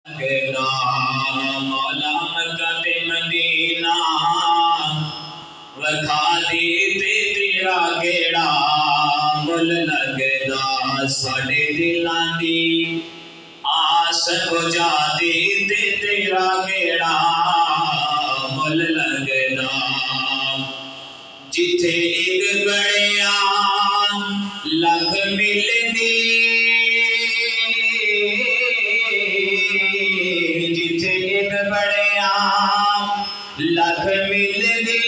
گدا مولا مکہ تے مدینہ وکھا دی تے تیرا گیڑا مل لگدا ساڈے دلاں دی آس بجھا دی تے تیرا گیڑا مل لگدا جتھے ایک بڑیا لکھ ملدی لکھ ملدی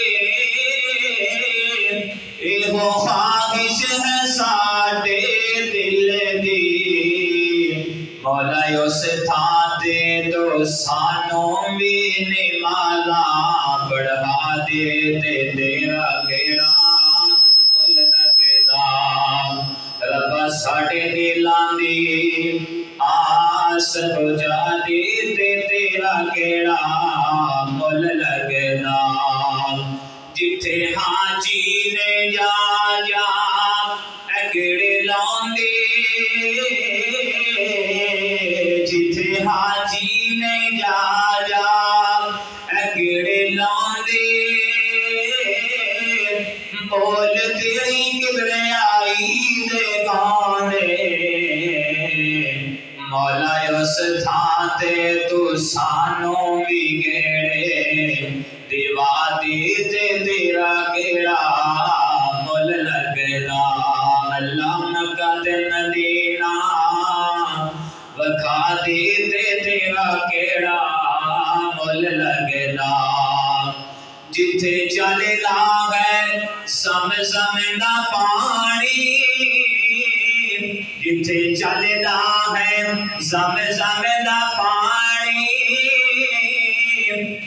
ایہو خواہش ہے ساڈے دل دی مولا اس تھاں تے تو سانوں بھی نمازاں پڑھا دے تے تیرا گیڑا مل لگدا ربا ساڈے دلاں دی آس بجھا دے تے تیرا گیڑا مل لگدا جتھے حاجی نے جا گیڑے لاندے جتھے حاجی نے جا گیڑے لاندے بول تیری کبریائی دے گانے مولا اس تھاں تے تو سانوں بھی گیڑے دیوا دی تے تیرا گیڑا مل لگدا اللہ مکہ تے مدینہ وکھا دی تے تیرا گیڑا مل لگدا جتھے چلدا ہے زمزم دا پانی جتھے چلدا ہے زمزم دا پانی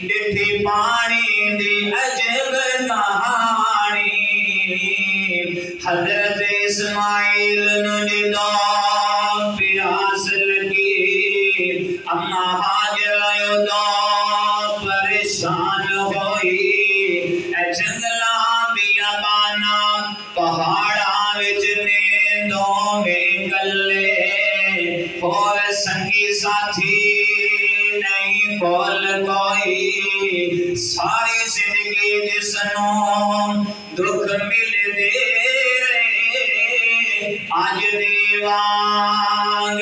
ڈٹھی پانی دی عجب کہانی حضرت اسماعیل نو جدوں پیاس لگی اما ہاجر اودوں پریشان ہوئی اے جنگلاں بیاباناں پہاڑاں وچ نیندوں میں کلے اور سنگی ساتھی نہیں کول کوئی ساری زندگی جسنوں دکھ مل دے آج دیوانگ